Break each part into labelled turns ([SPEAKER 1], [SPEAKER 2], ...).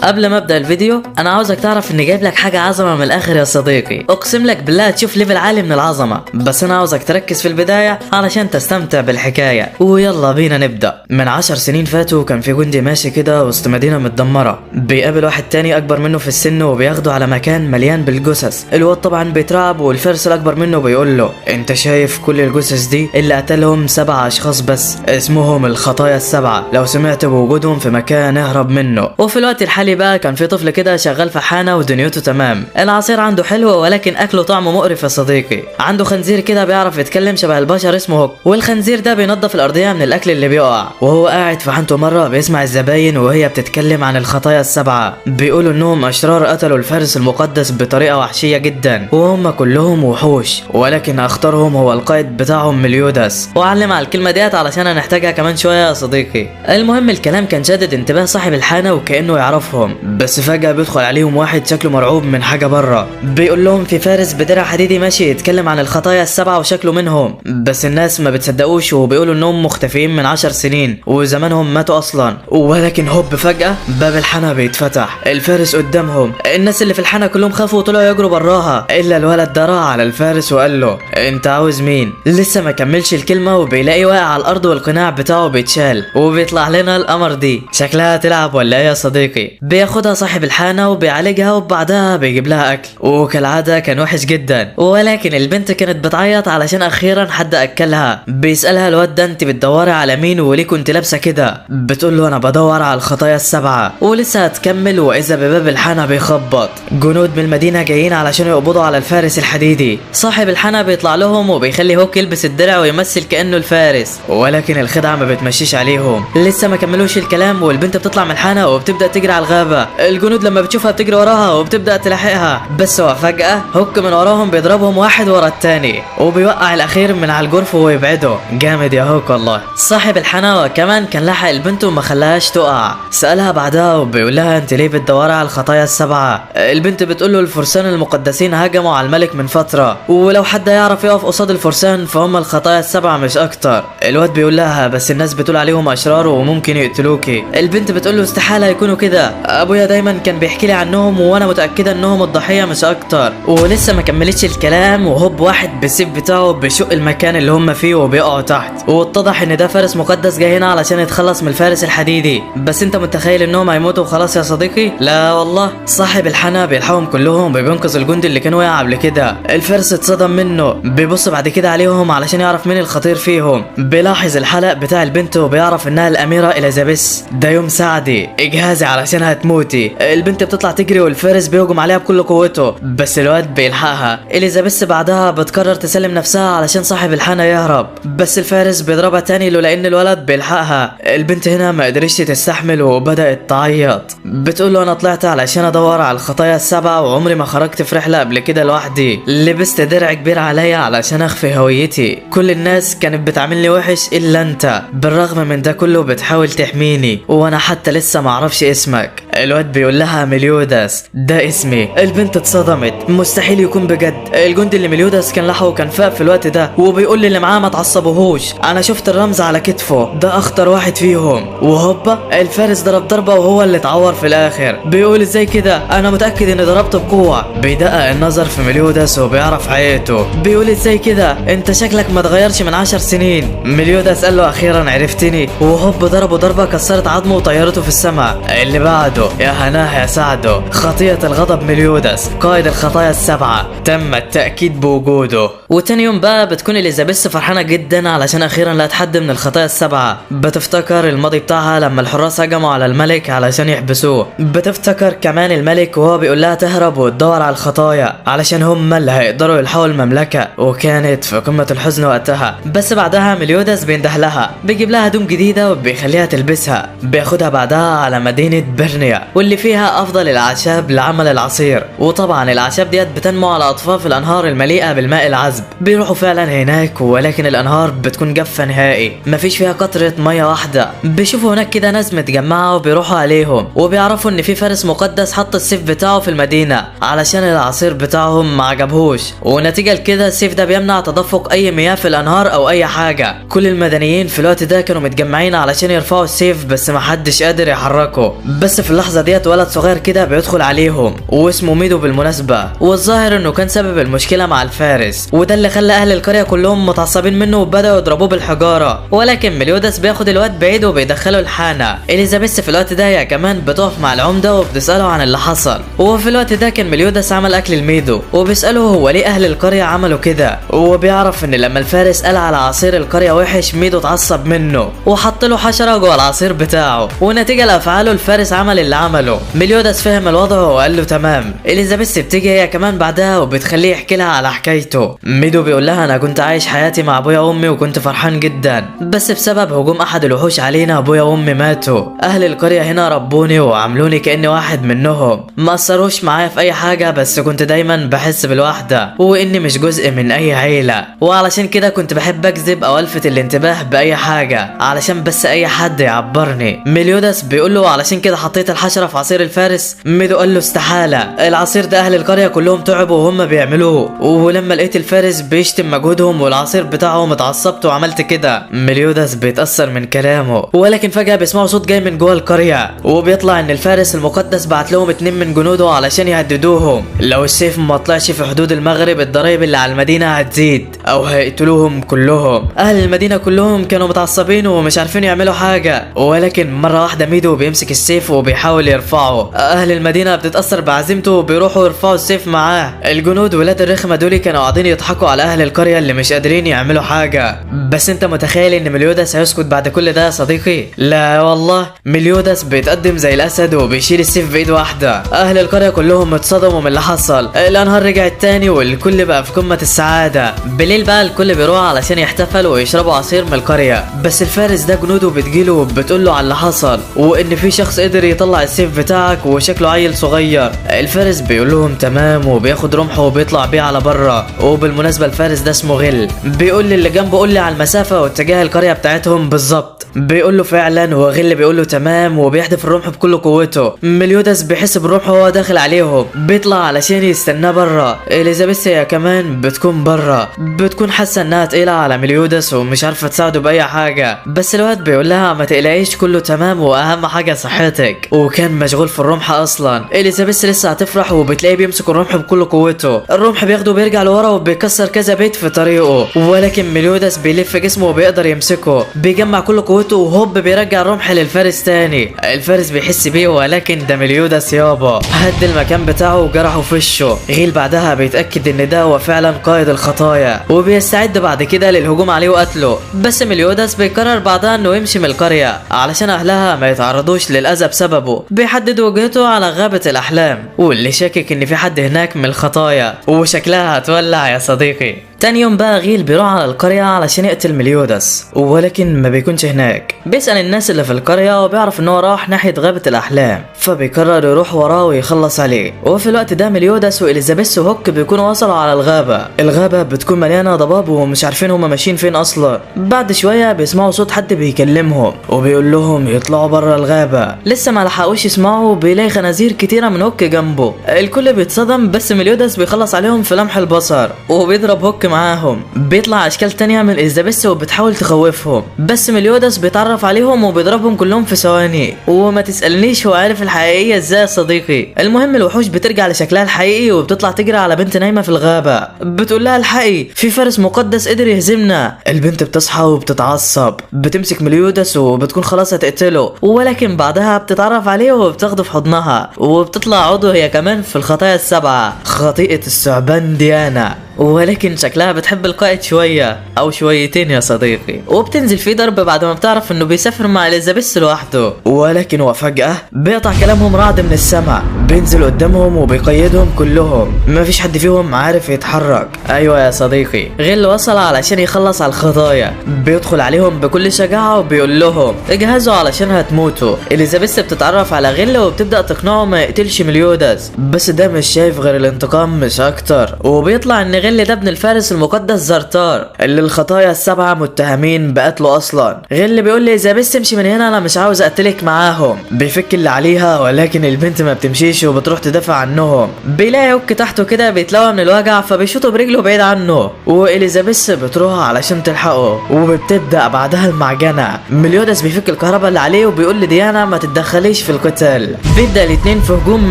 [SPEAKER 1] قبل ما ابدا الفيديو انا عاوزك تعرف اني جايب لك حاجه عظمه من الاخر يا صديقي، اقسم لك بالله تشوف ليفل عالي من العظمه، بس انا عاوزك تركز في البدايه علشان تستمتع بالحكايه. ويلا بينا نبدا. من 10 سنين فاتوا كان في جندي ماشي كده وسط مدينه متدمره، بيقابل واحد تاني اكبر منه في السن وبياخده على مكان مليان بالجثث. الواد طبعا بيترعب والفارس الاكبر منه بيقول له انت شايف كل الجثث دي؟ اللي قتلهم 7 اشخاص بس، اسمهم الخطايا السبعه، لو سمعت بوجودهم في مكان اهرب منه. وفي الوقت الحالي بقى كان في طفل كده شغال في حانه ودنيته تمام، العصير عنده حلو ولكن اكله طعمه مقرف يا صديقي. عنده خنزير كده بيعرف يتكلم شبه البشر اسمه هوك، والخنزير ده بينظف الارضيه من الاكل اللي بيقع. وهو قاعد في حانته مره بيسمع الزباين وهي بتتكلم عن الخطايا السبعه، بيقولوا انهم اشرار قتلوا الفارس المقدس بطريقه وحشيه جدا، وهم كلهم وحوش، ولكن اخطرهم هو القائد بتاعهم مليوداس. وعلم على الكلمه ديت علشان هنحتاجها كمان شويه يا صديقي. المهم الكلام كان شادد انتباه صاحب الحانه وكانه يعرفهم، بس فجاه بيدخل عليهم واحد شكله مرعوب من حاجه بره، بيقول لهم في فارس بدرع حديدي ماشي يتكلم عن الخطايا السبعه وشكله منهم، بس الناس ما بتصدقوش وبيقولوا انهم مختفيين من 10 سنين وزمانهم ماتوا اصلا. ولكن هوب فجاه باب الحانه بيتفتح، الفارس قدامهم، الناس اللي في الحانه كلهم خافوا وطلعوا يجروا براها، الا الولد ده راح على الفارس وقال له انت عاوز مين؟ لسه ما كملش الكلمه وبيلاقي واقع على الارض والقناع بتاعه بيتشال، وبيطلع لنا القمر دي شكلها تلعب ولا ايه يا صديقي؟ بياخدها صاحب الحانه وبيعالجها وبعدها بيجيب لها اكل، وكالعاده كان وحش جدا، ولكن البنت كانت بتعيط علشان اخيرا حد اكلها. بيسالها الواد ده انت بتدوري على مين وليه كنت لابسه كده؟ بتقول له انا بدور على الخطايا السبعه. ولسه هتكمل واذا بباب الحانه بيخبط، جنود من المدينه جايين علشان يقبضوا على الفارس الحديدي. صاحب الحانه بيطلع لهم وبيخلي هوك يلبس الدرع ويمثل كانه الفارس، ولكن الخدعه ما بتمشيش عليهم. لسه ما كملوش الكلام والبنت بتطلع من الحانه وبتبدا تجري على الغابه، الجنود لما بتشوفها بتجري وراها وبتبدا تلاحقها، بس وفجاه هوك من وراهم بيضربهم واحد ورا التاني وبيوقع الاخير من على الجرف ويبعده. جامد يا هوك والله. صاحب الحانه كمان كان لحق البنت وما خلاهاش تقع، سالها بعدها وبيقول لها انت ليه بتدوري على الخطايا السبعه؟ البنت بتقول له الفرسان المقدسين هجموا على الملك من فتره، ولو حد يعرف يقف قصاد الفرسان فهم الخطايا السبعه مش اكتر. الواد بيقول لها بس الناس بتقول عليهم اشرار وممكن يقتلوكي. البنت بتقول له استحاله يكونوا كده، ابويا دايما كان بيحكي لي عنهم وانا متاكده انهم الضحيه مش اكتر. ولسه ما كملتش الكلام وهوب واحد بالسيف بتاعه بيشق المكان اللي هم فيه وبيقعوا تحت، واتضح ان ده فارس مقدس جاي هنا علشان يتخلص من الفارس الحديدي. بس انت متخيل انهم هيموتوا وخلاص يا صديقي؟ لا والله. صاحب الحانه بيلحقهم كلهم وبينقذ الجندي اللي كان واقع قبل كده، الفارس اتصدم منه، بيبص بعد كده عليهم علشان يعرف مين الخطير فيهم، بيلاحظ الحلق بتاع البنت وبيعرف انها الاميره اليزابيث. ده يوم سعدي، اجهزي علشان هتموتي. البنت بتطلع تجري والفارس بيهجم عليها بكل قوته، بس الواد بيلحقها. اليزابيث بعدها بتقرر تسلم نفسها علشان صاحب الحانه يهرب، بس الفارس بيضربها تاني لولا ان الولد بيلحقها. البنت هنا ما قدرتش تستحمل وبدات تعيط، بتقول له انا طلعت علشان ادور على الخطايا السبعه وعمري ما خرجت في رحله قبل كده لوحدي، لبست درع كبير عليا علشان اخفي هويتي، كل الناس كانت بتعاملني وحش الا انت، بالرغم من ده كله بتحاول تحميني وانا حتى لسه ما اعرفش اسمك. الواد بيقول لها مليوداس ده اسمي. البنت اتصدمت، مستحيل يكون بجد. الجندي اللي مليوداس كان لحقه كان فاق في الوقت ده، وبيقول لي اللي معاه ما تعصبوهوش، انا شفت الرمز على كتفه، ده اخطر واحد فيهم. وهوبا الفارس ضرب ضربه وهو اللي اتعور في الاخر. بيقول ازاي كده؟ انا متاكد اني ضربت بقوه. بيدقق النظر في مليوداس وبيعرف حقيقته، بيقول ازاي كده؟ انت شكلك ما اتغيرش من 10 سنين. مليوداس قال له اخيرا عرفتني، وهوب ضربه ضربه كسرت عظمه وطيرته في السماء. اللي بعده يا هناه يا سعده، خطية الغضب مليوداس قائد الخطايا السبعة تم التأكيد بوجوده. وتاني يوم بقى بتكون اليزابيث فرحانة جدا علشان اخيرا لقت حد من الخطايا السبعة، بتفتكر الماضي بتاعها لما الحراس هجموا على الملك علشان يحبسوه، بتفتكر كمان الملك وهو بيقول لها تهرب وتدور على الخطايا علشان هم اللي هيقدروا يلحقوا المملكة، وكانت في قمة الحزن وقتها. بس بعدها مليوداس بينده لها، بيجيب لها هدوم جديدة وبيخليها تلبسها، بياخدها بعدها على مدينة برنيا واللي فيها افضل الاعشاب لعمل العصير، وطبعا الاعشاب ديت بتنمو على اطفاف الانهار المليئة بالماء العذب. بيروحوا فعلا هناك ولكن الانهار بتكون جافة نهائي، مفيش فيها قطرة مية واحدة. بيشوفوا هناك كده ناس متجمعة وبيروحوا عليهم وبيعرفوا ان في فارس مقدس حط السيف بتاعه في المدينة علشان العصير بتاعهم ما عجبهوش، ونتيجة لكده السيف ده بيمنع تدفق اي مياه في الانهار او اي حاجة. كل المدنيين في الوقت ده كانوا متجمعين علشان يرفعوا السيف بس ما حدش قادر يحركه، بس في اللحظة ديت ولد صغير كده بيدخل عليهم واسمه ميدو بالمناسبة، والظاهر انه كان سبب المشكلة مع الفارس، وده اللي خلى اهل القرية كلهم متعصبين منه وبدأوا يضربوه بالحجارة. ولكن مليودس بياخد الواد بعيد وبيدخله الحانة. اليزابيث في الوقت ده هي كمان بتقف مع العمدة وبتسأله عن اللي حصل. وفي الوقت ده كان مليودس عمل اكل الميدو وبيسأله هو ليه اهل القرية عملوا كده، وبيعرف ان لما الفارس قال على عصير القرية وحش ميدو اتعصب منه وحط له حشرة جوه العصير بتاعه، ونتيجة لافعاله الفارس عمل اللي عمله. مليودس فهم الوضع وقال له تمام. اليزابيث بتيجي هي كمان بعدها وبتخليه يحكي لها على حكايته. ميدو بيقول لها انا كنت عايش حياتي مع ابويا وامي وكنت فرحان جدا، بس بسبب هجوم احد الوحوش علينا ابويا وامي ماتوا. اهل القرية هنا ربوني وعملوني كاني واحد منهم، ما اثروش معايا في اي حاجة، بس كنت دايما بحس بالوحدة واني مش جزء من اي عيلة، وعلشان كده كنت بحب اكذب او الفت الانتباه باي حاجة علشان بس اي حد يعبرني. مليودس بيقول له علشان كده حطيت الحشرة في عصير الفارس. ميدو قال له استحالة، العصير ده اهل القرية كلهم تعبوا وهم بيعملوه، ولما لقيت الفارس بيشتم مجهودهم والعصير بتاعهم اتعصبت وعملت كده. مليودس بيتأثر من كلامه، ولكن فجأة بيسمعوا صوت جاي من جوه القرية، وبيطلع ان الفارس المقدس بعت لهم 2 من جنوده علشان يهددوهم لو السيف ما طلعش في حدود المغرب الضرايب اللي على المدينة هتزيد او هيقتلوهم كلهم. اهل المدينة كلهم كانوا متعصبين ومش عارفين يعملوا حاجة، ولكن مرة واحدة ميدو بيمسك السيف وبيحاول يرفعه. اهل المدينة بتتأثر بعزيمته وبيروحوا يرفعوا السيف معاه. الجنود ولاد الرخمة دول كانوا قاعدين يضحكوا على اهل القرية اللي مش قادرين يعملوا حاجة. بس انت متخيل ان مليودس هيسكت بعد كل ده يا صديقي؟ لا والله، مليودس بيتقدم زي الاسد وبيشيل السيف بايد واحدة. اهل القرية كلهم اتصدموا من اللي حصل. الانهار رجعت تاني والكل بقى في قمة السعادة. بالليل بقى الكل بيروح علشان يحتفلوا ويشربوا عصير من القرية، بس الفارس ده جنوده بتجيله وبتقول له على اللي حصل وان في شخص قدر يطلع السيف بتاعك وشكله عيل صغير. الفارس بيقول لهم تمام وبياخد رمحه وبيطلع بيه على بره. وبالمناسبة الفارس ده اسمه غل. بيقول للي جنبه قول لي على المسافة واتجاه القرية بتاعتهم بالظبط. بيقول له فعلا، وغل بيقول له تمام وبيحدف الرمح بكل قوته. مليودس بيحس بالرمح وهو داخل عليهم، بيطلع علشان يستناه بره. اليزابيث هي كمان بتكون بره، بتكون حاسه انها تقيله على مليودس ومش عارفه تساعده باي حاجه، بس الواد بيقول لها ما تقلقيش كله تمام واهم حاجه صحتك، وكان مشغول في الرمح اصلا. اليزابيث لسه هتفرح وبتلاقيه بيمسك الرمح بكل قوته. الرمح بياخده وبيرجع لورا وبيكسر كذا بيت في طريقه، ولكن مليودس بيلف جسمه وبيقدر يمسكه، بيجمع كل قوته وهوب بيرجع الرمح للفارس تاني. الفارس بيحس بيه، ولكن ده مليودس يابا هد المكان بتاعه وجرحه في وشه. غيل بعدها بيتاكد ان ده هو فعلا قائد الخطايا وبيستعد بعد كده للهجوم عليه وقتله. بس مليودس بيقرر بعدها انه يمشي من القريه علشان اهلها ما يتعرضوش للاذى بسببه. بيحدد وجهته على غابه الاحلام، واللي شاكك ان في حد هناك من الخطايا وشكلها هتولع يا صديقي. تاني يوم بقى غيل بيروح على القرية علشان يقتل مليودس، ولكن ما بيكونش هناك. بيسأل الناس اللي في القرية وبيعرف ان هو راح ناحية غابة الأحلام، فبيقرر يروح وراه ويخلص عليه. وفي الوقت ده مليودس وإليزابيث وهوك بيكونوا وصلوا على الغابة. الغابة بتكون مليانة ضباب ومش عارفين هما ماشيين فين أصلا. بعد شوية بيسمعوا صوت حد بيكلمهم وبيقول لهم يطلعوا بره الغابة. لسه ما لحقوش يسمعوا بيلاقي خنازير كتيرة من هوك جنبه. الكل بيتصدم، بس مليودس بيخلص عليهم في لمح البصر وبيضرب هوك معاهم. بيطلع اشكال تانية من اليزابيث وبتحاول تخوفهم، بس مليودس بيتعرف عليهم وبيضربهم كلهم في ثواني. وما تسألنيش هو عارف الحقيقية ازاي يا صديقي. المهم الوحوش بترجع لشكلها الحقيقي وبتطلع تجري على بنت نايمة في الغابة، بتقول لها الحقي في فارس مقدس قدر يهزمنا. البنت بتصحى وبتتعصب، بتمسك مليودس وبتكون خلاص هتقتله، ولكن بعدها بتتعرف عليه وبتاخده في حضنها وبتطلع عضو هي كمان في الخطايا السبعة، خطيئة الثعبان ديانا. ولكن شكلها بتحب القائد شوية او شويتين يا صديقي، وبتنزل في ضرب بعد ما بتعرف انه بيسافر مع اليزابيث لوحده. ولكن وفجأة بيقطع كلامهم رعد من السماء، بينزل قدامهم وبيقيدهم كلهم، مفيش حد فيهم عارف يتحرك. ايوه يا صديقي، غل وصل علشان يخلص على الخطايا، بيدخل عليهم بكل شجاعة وبيقول لهم اجهزوا علشان هتموتوا. اليزابيث بتتعرف على غل وبتبدأ تقنعه ما يقتلش مليودس، بس ده مش شايف غير الانتقام مش اكتر. وبيطلع ان غل ده ابن الفارس المقدس زرتار اللي الخطايا السبعة متهمين بقتله اصلا. غل بيقول لي اليزابيث تمشي من هنا، انا مش عاوز اقتلك معاهم. بيفك اللي عليها، ولكن البنت ما بتمشيش بتمشي وبتروح تدافع عنهم. بيلاقي هوك تحته كده بيتلوى من الوجع فبيشوطه برجله بعيد عنه، واليزابيث بتروح علشان تلحقه وبتبدا بعدها المعجنه. مليودس بيفك الكهرباء اللي عليه وبيقول لديانا ما تتدخليش في القتال. بيبدا الاتنين في هجوم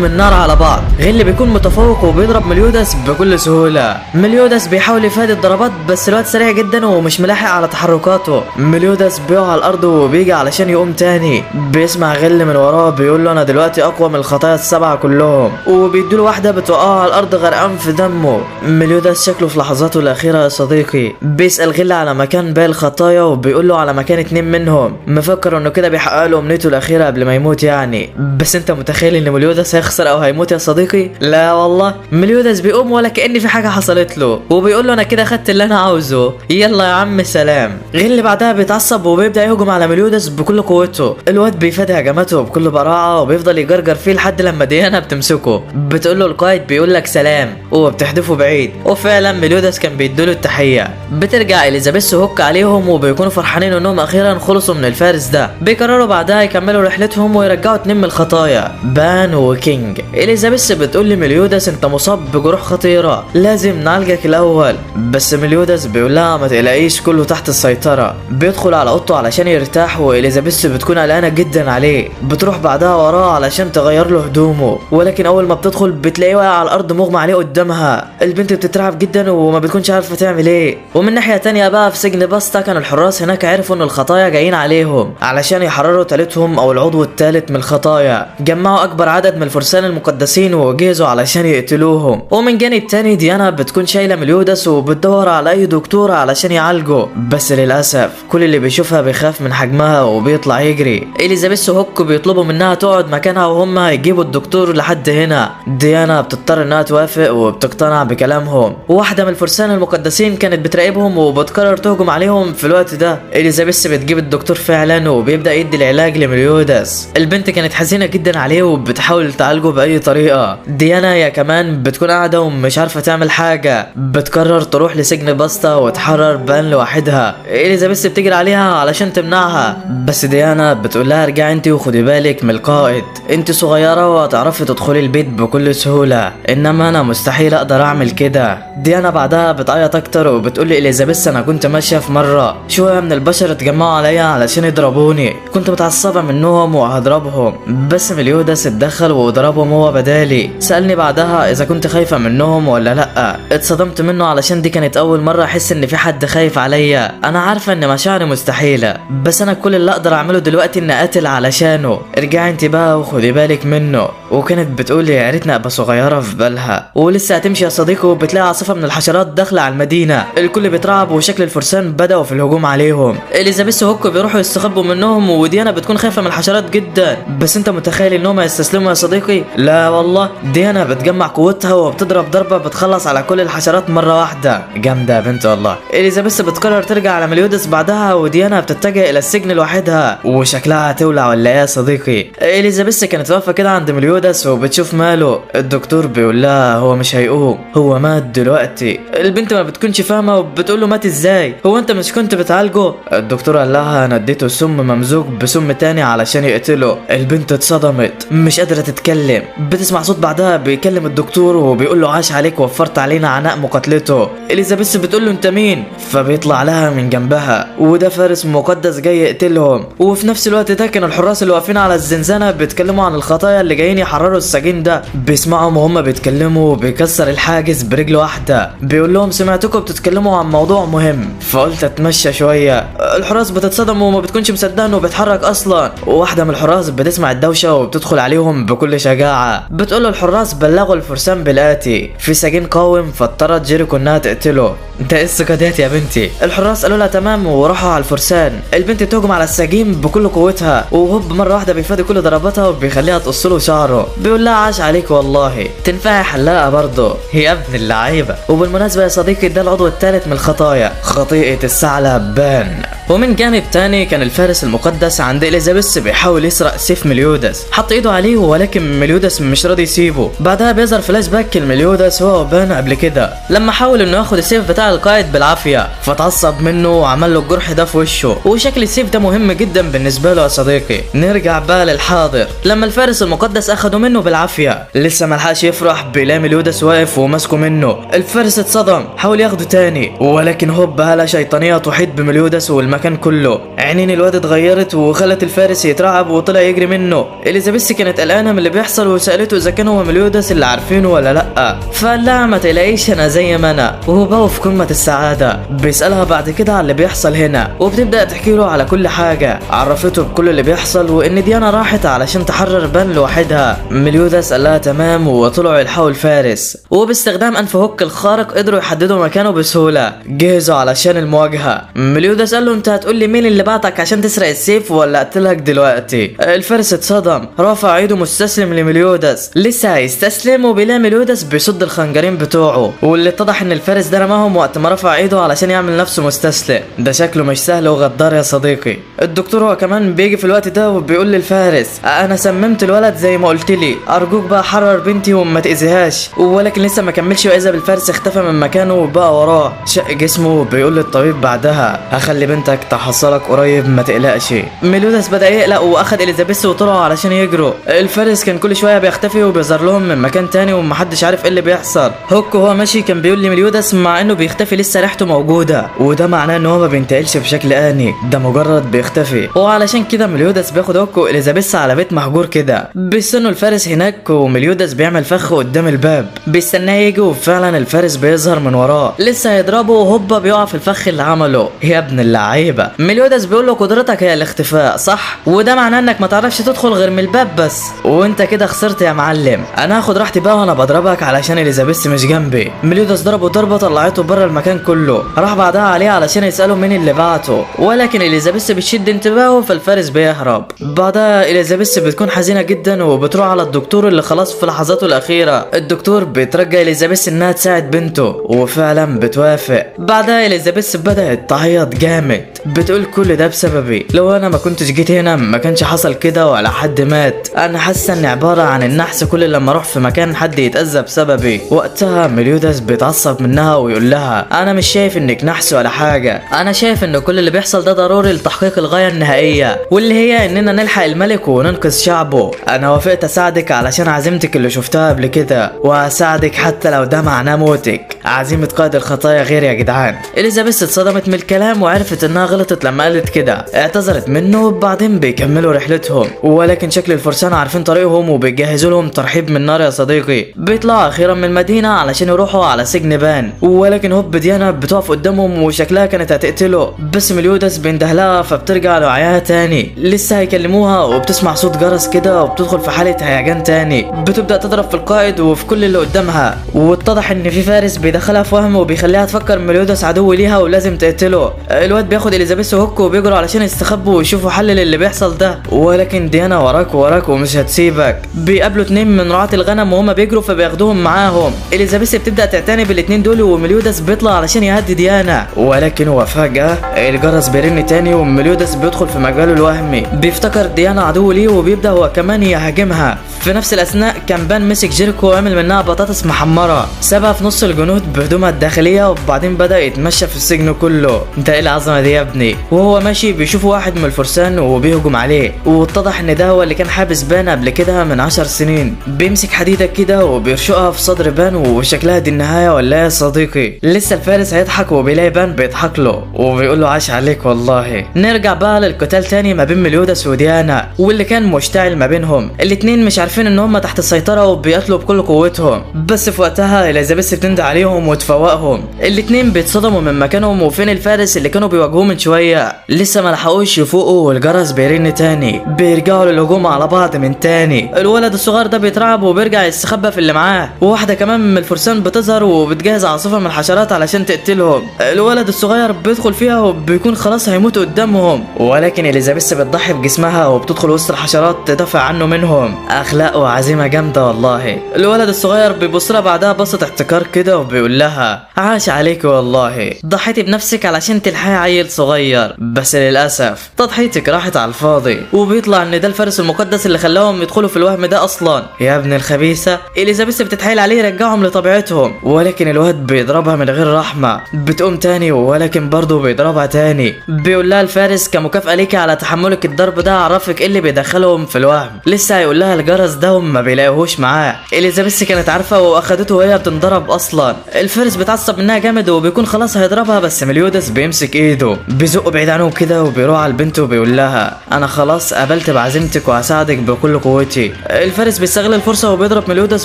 [SPEAKER 1] من نار على بعض. غل بيكون متفوق وبيضرب مليودس بكل سهوله. مليودس بيحاول يفادي الضربات بس الوقت سريع جدا ومش ملاحق على تحركاته. مليودس بيقع على الارض وبيجي علشان يقوم تاني. بيسمع غل من وراه بيقول له انا دلوقتي اقوى من الخطايا السبعه كلهم، وبيديله واحده بتوقعه على الارض غرقان في دمه. مليودس شكله في لحظاته الاخيره يا صديقي. بيسال غل على مكان باقي الخطايا وبيقول له على مكان 2 منهم، مفكر انه كده بيحقق له امنيته الاخيره قبل ما يموت يعني. بس انت متخيل ان مليودس هيخسر او هيموت يا صديقي؟ لا والله، مليودس بيقوم ولا كأن في حاجه حصلت له وبيقول له انا كده خدت اللي انا عاوزه، يلا يا عم سلام. غل بعدها بيتعصب وبيبدا يهجم على مليودس بكل قوته. الواد بيفادي هجماته بكل براعه وبيفضل يجرجر فيه لحد لما ديانا بتمسكه. بتقول له القائد بيقول لك سلام وبتحدفه بعيد، وفعلا مليودس كان بيديله التحيه. بترجع اليزابيث وهوك عليهم وبيكونوا فرحانين انهم اخيرا خلصوا من الفارس ده. بيقرروا بعدها يكملوا رحلتهم ويرجعوا 2 من الخطايا، بان وكينج. اليزابيث بتقول لمليودس انت مصاب بجروح خطيره لازم نعالجك الاول، بس مليودس بيقول لها ما تقلقيش كله تحت السيطره. بيدخل على اوضته علشان يرتاح واليزابيث بتكون قلقانه جدا عليه. بتروح بعدها وراه علشان تغير له هدومه، ولكن اول ما بتدخل بتلاقيه واقع على الارض مغمى عليه قدامها. البنت بتترعب جدا وما بتكونش عارفه تعمل ايه. ومن ناحيه تانية بقى في سجن باستا كان الحراس هناك عرفوا ان الخطايا جايين عليهم علشان يحرروا تالتهم او العضو الثالث من الخطايا. جمعوا اكبر عدد من الفرسان المقدسين وجهزوا علشان يقتلوهم. ومن جانب تاني ديانا بتكون شايله مليودس وبتدور على اي دكتور علشان يعالجه، بس للاسف كل اللي بيشوفها بيخاف من حجمها وبيطلع يجري. اليزابيث وهوك بيطلبوا منها تقعد مكانها وهم هيجيبوا الدكتور لحد هنا. ديانا بتضطر انها توافق وبتقتنع بكلامهم. واحده من الفرسان المقدسين كانت بتراقبهم وبتقرر تهجم عليهم في الوقت ده. اليزابيث بتجيب الدكتور فعلا وبيبدا يدي العلاج لمليودس. البنت كانت حزينه جدا عليه وبتحاول تعالجه باي طريقه. ديانا هي كمان بتكون قاعده ومش عارفه تعمل حاجه. بتقرر تروح لسجن باستا وتحرر بان لوحدها. اليزابيث بتجري عليها علشان تمنعها، بس ديانا بتقول لها ارجعي انت وخدي بالك من القائد، انت صغيره وهتعرفي تدخلي البيت بكل سهوله، انما انا مستحيل اقدر اعمل كده. ديانا بعدها بتعيط اكتر وبتقول لي اليزابيث انا كنت ماشيه في مره شويه من البشر اتجمعوا عليا علشان يضربوني، كنت متعصبه منهم وهضربهم، بس مليودس اتدخل وضربهم هو بدالي. سالني بعدها اذا كنت خايفه منهم ولا لا. اتصدمت منه علشان دي كانت اول مره احس ان في حد خايف عليا. انا عارفه ان مشاعري مستحيله، بس انا كل اللي اقدر اعمله دلوقتي ان اقاتل علشانه. ارجعي انت بقى وخدي بالك منه. وكانت بتقول لي يا ريتني ابقى صغيره في بالها. ولسه هتمشي يا صديقي وبتلاقي عاصفه من الحشرات داخله على المدينه. الكل بيترعب وشكل الفرسان بداوا في الهجوم عليهم. اليزابيث وهوك بيروحوا يستخبوا منهم وديانا بتكون خايفه من الحشرات جدا. بس انت متخيل انهم هيستسلموا يا صديقي؟ لا والله، ديانا بتجمع قوتها وبتضرب ضربه بتخلص على كل الحشرات مره واحده. جامده يا بنت والله. اليزابيث بتقرر ترجع على مليودس بعدها وديانا بتتجه الى السجن لوحدها وشكلها هتولع ولا ايه يا صديقي. اليزابيث كانت واقفه كده عند مليودس وبتشوف ماله. الدكتور بيقول لها هو مش هيقوم، هو مات دلوقتي. البنت ما بتكونش فاهمه وبتقول له مات ازاي؟ هو انت مش كنت بتعالجه؟ الدكتور قال لها انا اديته سم ممزوج بسم تاني علشان يقتله. البنت اتصدمت مش قادره تتكلم. بتسمع صوت بعدها بيكلم الدكتور وبيقول له عاش عليك وفرت علينا عناء مقاتلته. اليزابيث بتقول له انت مين؟ فبيطلع لها من جنبها وده فارس مقدس جاي يقتلهم. وفي نفس الوقت ده كان الحراس اللي واقفين على الزنزانه بيتكلموا عن الخطايا اللي جايين يحرروا السجين ده. بيسمعهم وهم بيتكلموا بيكسر الحاجز برجل واحده. بيقول لهم سمعتكم بتتكلموا عن موضوع مهم، فقلت اتمشى شويه. الحراس بتتصدم وما بتكونش مصدقه انه بيتحرك اصلا. واحده من الحراس بتسمع الدوشه وبتدخل عليهم بكل شجاعه. بتقول الحراس بلغوا الفرسان بالاتي في سجين قاوم، فاضطرت جيريكو انها تقتله. ده ايه الثقه ديت يا بنتي؟ الحراس قالوا لها تمام وراحوا على الفرسان. البنت تهجم على السجين بكل قوتها وهوب مره واحده بيفادي كل ضرباتها وبيخليها تقص له شعره. بيقول لها عاش عليك والله، تنفعي حلاقه برضه يا ابن اللعيبه. وبالمناسبه يا صديقي ده العضو الثالث من الخطايا، خطيئه الثعلب بان. ومن جانب تاني كان الفارس المقدس عند إليزابيث بيحاول يسرق سيف مليودس، حط ايده عليه ولكن مليودس مش راضي يسيبه. بعدها بيظهر فلاش باك لمليودس هو وبان قبل كده لما حاول انه ياخد السيف بتاع القائد بالعافيه، فتعصب منه وعمل له الجرح ده في وشه، وشكل السيف ده مهم جدا بالنسبه له يا صديقي. نرجع بقى للحاضر لما الفارس المقدس اخده منه بالعافيه، لسه ملحقش يفرح بيلاقي مليودس واقف وماسكه منه. الفارس اتصدم، حاول ياخده تاني ولكن هوب هالة شيطانيه تحيط بمليودس والمكان كله. عينين الواد اتغيرت وخلت الفارس يترعب وطلع يجري منه. اليزابيث كانت قلقانه من اللي بيحصل وسالته اذا كان هو مليودس اللي عارفينه ولا لا، فقال لها ما تلاقيش انا زي ما انا، وهو بقى في قمه السعاده. بيسالها بعد كده على اللي بيحصل هنا وبتبدا تحكي له على كل حاجه، عرفته بكل اللي بيحصل وان ديانا راحت علشان تحرر بان لوحدها. مليودس قال لها تمام وطلعوا يلحقوا الفارس، وباستخدام انف هوك الخارق قدروا يحددوا مكانه بسهوله. جهزوا علشان المواجهه. مليودس قال له انت هتقول لي مين اللي بعتك عشان تسرق السيف ولا اقتلك دلوقتي؟ الفارس اتصدم، رافع ايده مستسلم لمليودس، لسه هيستسلم وبيلاقي مليودس بيصد الخنجرين بتوعه، واللي اتضح ان الفارس ده رماهم وقت ما رفع ايده علشان يعمل نفسه مستسلم. ده شكله مش سهل وغدار يا صديقي. الدكتور هو كمان بيجي في الوقت ده وبيقول للفارس انا سممت الولد زي ما قلت لي، ارجوك بقى حرر بنتي وما تاذيهاش. ولكن لسه ما كملش واذا بالفارس اختفى من مكانه وبقى وراه، شق جسمه. بيقول للطبيب بعدها هخلي بنتك تحصلك قريب ما تقلقش. ميلودس بدا يقلق واخد اليزابيث وطلعوا علشان يجروا. الفارس كان كل شويه بيختفي وبيظهر لهم من مكان تاني ومحدش عارف ايه اللي بيحصل. هوك وهو ماشي كان بيقول لميلودس مع انه بيختفي لسه ريحته موجوده، وده معناه ان هو ما بينتقلش بشكل اني، ده مجرد بيختفي. وعلشان كده ميلودس بياخد هوك واليزابيث على بيت مهجور كده. بيستنوا الفارس هناك وميلودس بيعمل فخ قدام الباب بيستناه يجي، وفعلا الفارس بيظهر من وراه لسه هيضربه وهوبا بيقع في الفخ اللي عمله. يا ابن اللعيبه. ميلودس بيقول له قدرتك هي الاختفاء صح، وده معناه انك ما تعرفش تدخل غير من الباب بس، وانت كده خسرت يا معلم. انا هاخد راحتي بقى وانا بضربك علشان اليزابيث مش جنبي. ميلودس ضربه ضربه طلعته بره المكان كله. راح بعدها عليه علشان يساله مين اللي بعته، ولكن اليزابيث بتشد انتباهه فالفارس بيهرب. بعدها اليزابيث بتكون حزينه جدا وبتروح على الدكتور اللي خلاص في لحظاته الاخيره. الدكتور بيترجى اليزابيث انها تساعد بنته وفعلا بتوافق. بعدها اليزابيث بدات تعيط جامد، بتقول كل ده بسببي، لو انا ما كنتش جيت هنا ما كانش حصل كده ولا حد مات. انا حاسه اني عباره عن النحس كل لما اروح في مكان حد يتاذى بسببي. وقتها ميلودس بيتعصب منها ويقول لها انا مش شايف انك نحس ولا حاجه، انا شايف ان كل اللي بيحصل ده ضروري لتحقيق الغايه النهائيه واللي هي اننا نلحق الملك وننقذ شعبه. انا وافقت اساعدك علشان عزيمتك اللي شفتها قبل كده، وهساعدك حتى لو ده معناه موتك. عزيمه قائد الخطايا غير يا جدعان. اليزابيث اتصدمت من الكلام وعرفت انها غلطت لما قالت كده، اعتذرت منه وبعدين بيكملوا رحلتهم. ولكن شكل الفرسان عارفين طريقهم وبيجهزوا لهم ترحيب من نار يا صديقي. بيطلعوا اخيرا من المدينه علشان يروحوا على سجن بان، ولكن هوب ديانا بتقف قدامهم وشكلها كانت هتقتله، بس ميلودس بيندهلها فبترجع لوعيها تاني. لسه هيكلموها وبتسمع صوت جرس كده وبتدخل في حاله هيجان تاني، بتبدا تضرب في القائد وفي كل اللي قدامها، واتضح ان في فارس بيدخلها في وهم وبيخليها تفكر ميلودس عدو ليها ولازم تقتله. الواد بياخد اليزابيث وهوك وبيجروا علشان يستخبوا ويشوفوا حل للي بيحصل ده، ولكن ديانا وراك ومش هتسيبك. بيقابلوا اتنين من رعاة الغنم وهما بيجروا فبياخدوهم معاهم. اليزابيث بتبدا تعتني بالاتنين دول وميلودس بيطلع علشان يهدي ديانا، ولكن هو فجاه الجرس بيرن تاني وميلودس بيدخل في مجاله الوهمي، بيفتكر ديانا عدو ليه وبيبدا هو كمان يهاجمها. في نفس الاثناء كان بان مسك جيركو وعمل منها بطاطس محمره، سابها في نص الجنود بهدومها الداخليه وبعدين بدا يتمشى في السجن كله. انت ايه العظمه دي يا ابني؟ وهو ماشي بيشوف واحد من الفرسان وبيهجم عليه، واتضح ان ده هو اللي كان حابس بان قبل كده من 10 سنين. بيمسك حديده كده وبيرشقها في صدر بان وشكلها دي النهايه ولا يا صديقي؟ لسه الفارس هيضحك وبيلاقي بان بيضحك له وبيقول له عاش عليك والله. نرجع بقى للقتال تاني ما بين ميلودس وديانا واللي كان مشتعل ما بينهم. الاتنين مش عارفين ان هم تحت السيطره وبيقتلوا بكل قوتهم، بس في وقتها اليزابيث بتندى عليهم وتفوقهم. الاتنين بيتصدموا من مكانهم وفين الفارس اللي كانوا بيواجهوه من شويه. لسه ما لحقوش يفوقوا والجرس بيرن تاني، بيرجعوا للهجوم على بعض من تاني. الولد الصغير ده بيترعب وبيرجع يستخبى في اللي معاه، وواحده كمان من الفرسان بتظهر وبتجهز عاصفه من الحشرات علشان تقتلهم. الولد الصغير بيدخل فيها وبيكون خلاص هيموت قدامهم، ولكن اليزابيث بتضحي بجسمها وبتدخل وسط الحشرات تدافع عنه منهم. اخلاق وعزيمه جامده والله. الولد الصغير بيبص لها بعدها بصه احتكار كده وبيقول لها عاش عليك والله، ضحيتي بنفسك علشان تلحقي عيل صغير صغير، بس للاسف تضحيتك راحت على الفاضي. وبيطلع ان ده الفارس المقدس اللي خلاهم يدخلوا في الوهم ده اصلا. يا ابن الخبيثه، اليزابيث بتتحايل عليه يرجعهم لطبيعتهم، ولكن الواد بيضربها من غير رحمه. بتقوم تاني ولكن برضه بيضربها تاني. بيقول لها الفارس كمكافاه ليكي على تحملك الضرب ده عرفك ايه اللي بيدخلهم في الوهم. لسه هيقول لها الجرس ده وما بيلاقيهوش معاه. اليزابيث كانت عارفه واخدته وهي بتنضرب اصلا. الفارس بيتعصب منها جامد وبيكون خلاص هيضربها، بس مليودس بيمسك ايده بيزقه بعيد عنه كده وبيروح على البنت وبيقول لها انا خلاص قبلت بعزيمتك وهساعدك بكل قوتي. الفارس بيستغل الفرصه وبيضرب مليودس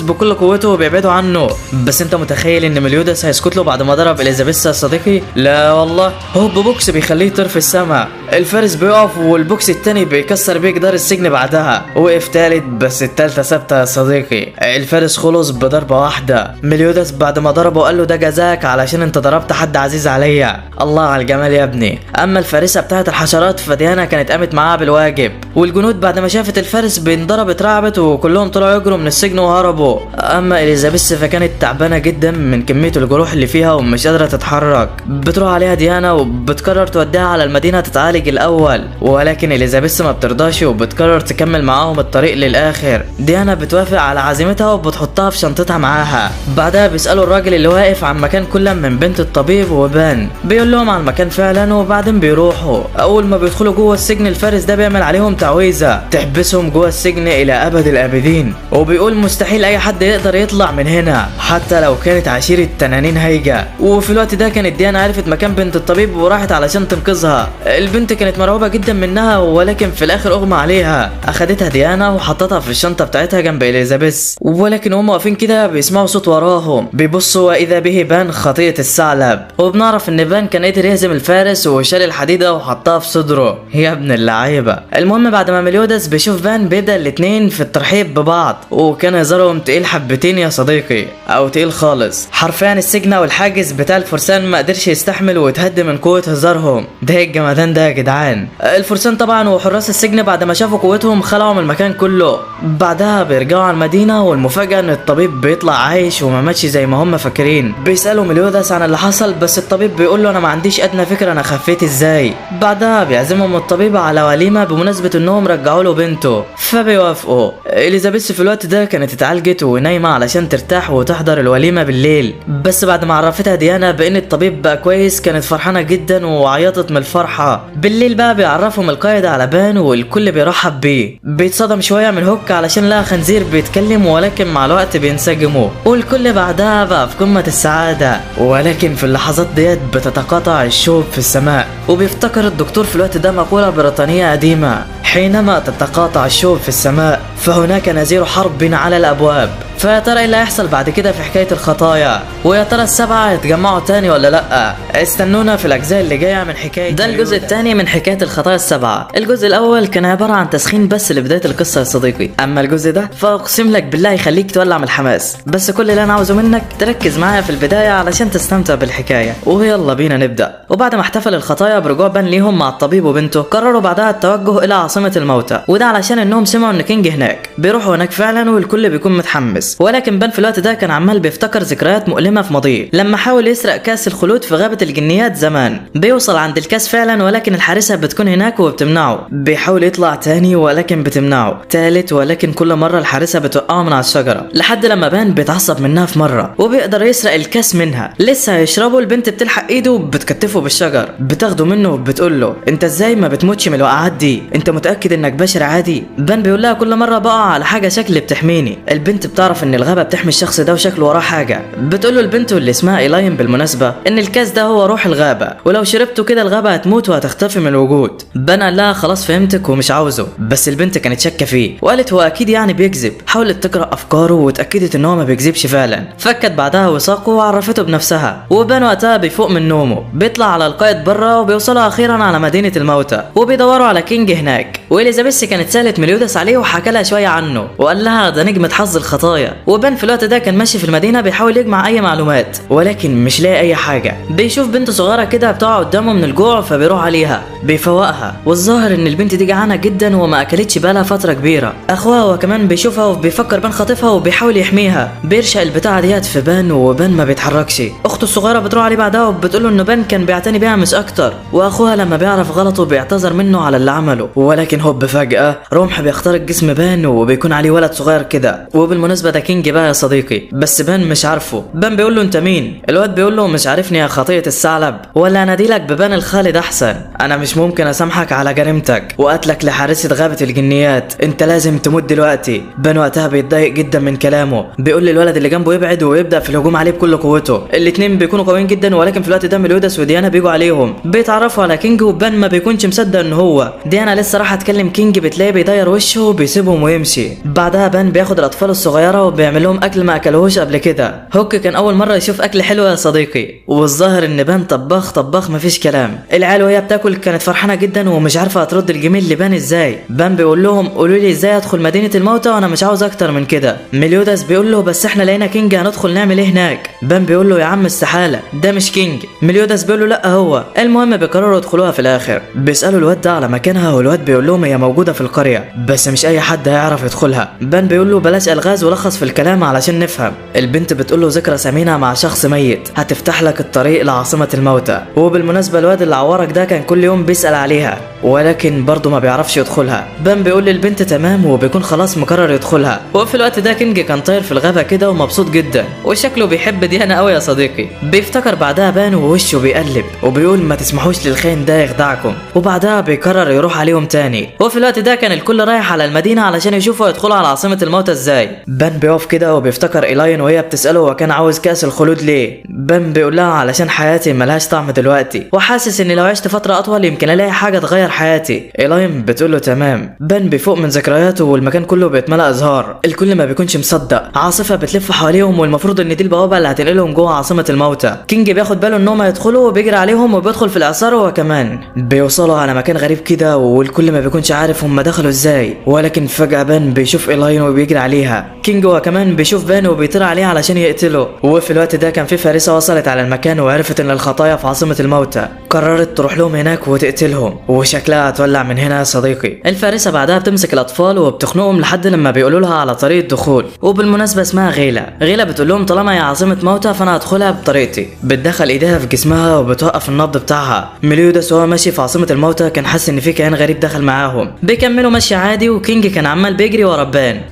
[SPEAKER 1] بكل قوته وبيبعده عنه. بس انت متخيل ان مليودس هيسكت له بعد ما ضرب اليزابيث يا صديقي؟ لا والله، هوب بوكس بيخليه يطير في السماء. الفارس بيقف والبوكس التاني بيكسر بيه جدار السجن. بعدها وقف تالت بس التالتة ثابتة يا صديقي. الفارس خلص بضربة واحدة. مليودس بعد ما ضربه قال له ده جزاك علشان انت ضربت حد عزيز عليا. الله على الجمال يا ابني. اما الفارسة بتاعت الحشرات فديانا كانت قامت معاها بالواجب، والجنود بعد ما شافت الفارس بينضرب اترعبت وكلهم طلعوا يجروا من السجن وهربوا. اما اليزابيث فكانت تعبانة جدا من كمية الجروح اللي فيها ومش قادرة تتحرك. بتروح عليها ديانا وبتقرر توديها على المدينة تتعالج الاول، ولكن اليزابيث ما بترضاش وبتقرر تكمل معاهم الطريق للاخر. ديانا بتوافق على عزيمتها وبتحطها في شنطتها معاها. بعدها بيسالوا الراجل اللي واقف عن مكان كل من بنت الطبيب وبان، بيقول لهم عن المكان فعلا وبعدين بيروحوا. اول ما بيدخلوا جوه السجن الفارس ده بيعمل عليهم تعويذه تحبسهم جوه السجن الى ابد الابدين، وبيقول مستحيل اي حد يقدر يطلع من هنا حتى لو كانت عشيره تنانين هايجه. وفي الوقت ده كانت ديانا عرفت مكان بنت الطبيب وراحت علشان تنقذها. البنت كانت مرعوبه جدا منها ولكن في الاخر اغمى عليها. اخدتها ديانا وحطتها في الشنطه بتاعتها جنب اليزابيث، ولكن هم واقفين كده بيسمعوا صوت وراهم. بيبصوا واذا به بان خطيه الثعلب، وبنعرف ان بان كان قدر يهزم الفارس وشال الحديده وحطها في صدره. يا ابن اللعيبه. المهم بعد ما مليودس بيشوف بان بيبدا الاتنين في الترحيب ببعض، وكان هزارهم تقيل حبتين يا صديقي، او تقيل خالص حرفيا. السجن والحاجز بتاع الفرسان ما قدرش يستحمل ويتهد من قوه هزارهم. ده ايه الجمدان ده يا جدعان؟ الفرسان طبعا وحراس السجن بعد ما شافوا قوتهم خلعوا من المكان كله. بعدها بيرجعوا على المدينه والمفاجاه ان الطبيب بيطلع عايش وما ماتش زي ما هم فاكرين. بيسالوا مليودس عن اللي حصل بس الطبيب بيقول له انا ما عنديش ادنى فكره انا خفيت ازاي. بعدها بيعزمهم الطبيب على وليمه بمناسبه انهم رجعوا له بنته، فبيوافقوا. اليزابيث في الوقت ده كانت اتعالجت ونايمه علشان ترتاح وتحضر الوليمه بالليل. بس بعد ما عرفتها ديانا بان الطبيب بقى كويس كانت فرحانه جدا وعيطت من الفرحه. بالليل بقى بيعرفهم القائد على بان والكل بيرحب بيه. بيتصدم شويه من هوك علشان لقى خنزير بيتكلم، ولكن مع الوقت بينسجموا والكل بعدها بقى في قمه السعاده. ولكن في اللحظات ديت بتتقاطع الشوب في السماء، وبيفتكر الدكتور في الوقت ده مقوله بريطانيه قديمه: حينما تتقاطع الشوب في السماء فهناك نذير حرب على الابواب. فيا ترى ايه اللي هيحصل بعد كده في حكايه الخطايا؟ ويا ترى السبعه هيتجمعوا تاني ولا لا؟ استنونا في الاجزاء اللي جايه من حكايه. ده الجزء الثاني من حكايه الخطايا السبعه. الجزء الاول كان عباره عن تسخين بس لبدايه القصه يا صديقي، اما الجزء ده فاقسم لك بالله يخليك تولع من الحماس. بس كل اللي انا عاوزه منك تركز معايا في البدايه علشان تستمتع بالحكايه. ويلا بينا نبدا. وبعد ما احتفل الخطايا برجوع بان ليهم مع الطبيب وبنته، قرروا بعدها التوجه الى عاصمه الموتى، وده علشان انهم سمعوا ان كينج هناك. بيروحوا هناك فعلا والكل بيكون متحمس. ولكن بان في الوقت ده كان عمال بيفتكر ذكريات مؤلمه في ماضيه لما حاول يسرق كاس الخلود في غابه الجنيات زمان. بيوصل عند الكاس فعلا ولكن الحارسه بتكون هناك وبتمنعه. بيحاول يطلع تاني ولكن بتمنعه، تالت ولكن كل مره الحارسه بتوقعه من على الشجره، لحد لما بان بيتعصب منها في مره وبيقدر يسرق الكاس منها. لسه هيشربه البنت بتلحق ايده وبتكتفه بالشجر، بتاخده منه وبتقول له انت ازاي ما بتموتش من الوقعات دي؟ انت متاكد انك بشر عادي؟ بان بيقول لها كل مره بقع على حاجه شكل بتحميني. البنت بتعرف ان الغابه بتحمي الشخص ده وشكله وراه حاجه. بتقول له البنت واللي اسمها إيلاين بالمناسبه ان الكاس ده هو روح الغابه، ولو شربته كده الغابه هتموت وهتختفي من الوجود. بان قال لها خلاص فهمتك ومش عاوزه، بس البنت كانت شاكه فيه وقالت هو اكيد يعني بيكذب. حاولت تقرا افكاره واتاكدت ان هو ما بيكذبش فعلا. فكت بعدها وثاقه وعرفته بنفسها. وبان وقتها بيفوق من نومه، بيطلع على القائد بره وبيوصلوا اخيرا على مدينه الموتى وبيدوروا على كينج هناك. واليزابيث كانت سالت مليودس عليه وحكى لها شويه عنه وقال لها ده نجمه حظ الخطايا الخطايا. وبن في الوقت ده كان ماشي في المدينه بيحاول يجمع اي معلومات ولكن مش لاقي اي حاجه. بيشوف بنت صغيره كده بتقع قدامه من الجوع فبيروح عليها بيفوقها، والظاهر ان البنت دي جعانه جدا وما اكلتش بقالها فتره كبيره. اخوها هو كمان بيشوفها وبيفكر بن خاطفها وبيحاول يحميها، بيرشق البتاعه ديت في بن وبن ما بيتحركش. اخته الصغيره بتروح عليه بعدها وبتقول له انه بن كان بيعتني بيها مش اكتر، واخوها لما بيعرف غلطه بيعتذر منه على اللي عمله. ولكن هوب فجاه رمح بيخترق جسم بن وبيكون عليه ولد صغير كده. وبالمناسبه ده كينج بقى يا صديقي، بس بن مش عارفه. بن بيقول له انت مين؟ الواد بيقول له مش عارفني يا خطيئه الثعلب، ولا اناديلك ببن الخالد احسن. انا مش ممكن اسامحك على جريمتك وقتلك لحارسه غابه الجنيات، انت لازم تموت دلوقتي. بن وقتها بيتضايق جدا من كلامه، بيقول للولد اللي جنبه يبعد ويبدا في الهجوم عليه بكل قوته. الاتنين بيكونوا قويين جدا، ولكن في الوقت ده ميليوداس وديانا بيجوا عليهم بيتعرفوا على كينج، وبن ما بيكونش مصدق ان هو ديانا لسه راح تكلم كينج، بتلاقيه بيدير وشه وبيسيبهم ويمشي. بعدها بن بياخد الاطفال الصغيره وبيعمل لهم اكل ما اكلوهوش قبل كده. هوك كان اول مره يشوف اكل حلو يا صديقي، والظاهر ان بن طباخ مفيش كلام. العيال وهي بتاكل كانت فرحانه جدا ومش عارفه هترد الجميل لبن ازاي. بن بيقول لهم قولوا لي ازاي ادخل مدينه الموتى وانا مش عاوز اكتر من كده. ميليوداس بيقول له بس احنا لقينا كينج هندخل نعمل ايه هناك؟ بن بيقول له يا عم استحاله ده مش كينج. ميليوداس بيقول له لا هو. المهم بيقرروا يدخلوها في الاخر. بيسالوا الواد ده على مكانها والواد بيقول لهم هي موجوده في القريه بس مش اي حد هيعرف يدخلها. بن بيقول له بلاش الغاز ولخص في الكلام علشان نفهم. البنت بتقول له ذكرى ثمينه مع شخص ميت هتفتح لك الطريق لعاصمه الموتى. وبالمناسبه الواد اللي عورك ده كان كل يوم بيسال عليها ولكن برضه ما بيعرفش يدخلها. بن بيقول للبنت تمام وبيكون خلاص مقرر يدخلها. وفي الوقت ده كينج كان طاير في الغابه كده ومبسوط جدا وشكله بيحب ديانا قوي يا صديقي. بيفتكر بعدها بان ووشه بيقلب وبيقول ما تسمحوش للخاين ده يخدعكم، وبعدها بيقرر يروح عليهم تاني. وفي الوقت ده كان الكل رايح على المدينه علشان يشوفوا يدخلوا على عاصمه الموتى ازاي. بن بيقف كده وبيفتكر إيلاين وهي بتساله هو كان عاوز كاس الخلود ليه. بن بيقول لها علشان حياتي ملهاش طعم دلوقتي وحاسس ان لو عشت فتره اطول يمكن الاقي حاجه تغير حياتي. إيلاين بتقول له تمام. بن بيفوق من ذكرياته والمكان كله بيتملأ ازهار، الكل ما بيكونش مصدق. عاصفه بتلف حواليهم والمفروض ان دي البوابه اللي هتنقلهم جوه عاصمه الموتى. كينج بياخد باله ان هم يدخلوا وبيجري عليهم وبيدخل في الاعصار هو كمان. بيوصلوا على مكان غريب كده والكل ما بيكونش عارف هم دخلوا ازاي، ولكن فجاه بن بيشوف إيلاين وبيجري عليها. كينج هو كمان بيشوف بن وبيطير عليه علشان يقتله. وفي الوقت ده كان في فارسه وصلت على المكان وعرفت ان الخطايا في عاصمه الموتى، قررت تروح لهم هناك وتقتلهم وشكلها هتولع من هنا يا صديقي. الفارسه بعدها بتمسك الاطفال وبتخنقهم لحد لما بيقولوا لها على طريقه دخول، وبالمناسبه اسمها غيله بتقول لهم طالما هي عاصمه موتى فانا هدخلها بطريقتي. بتدخل ايديها في جسمها وبتوقف النبض بتاعها. ميليوداس وهو ماشي في عاصمه الموتى كان حاسس ان في كائن غريب دخل معاهم. بيكملوا ماشي عادي وكينج كان عمال بيجري ورا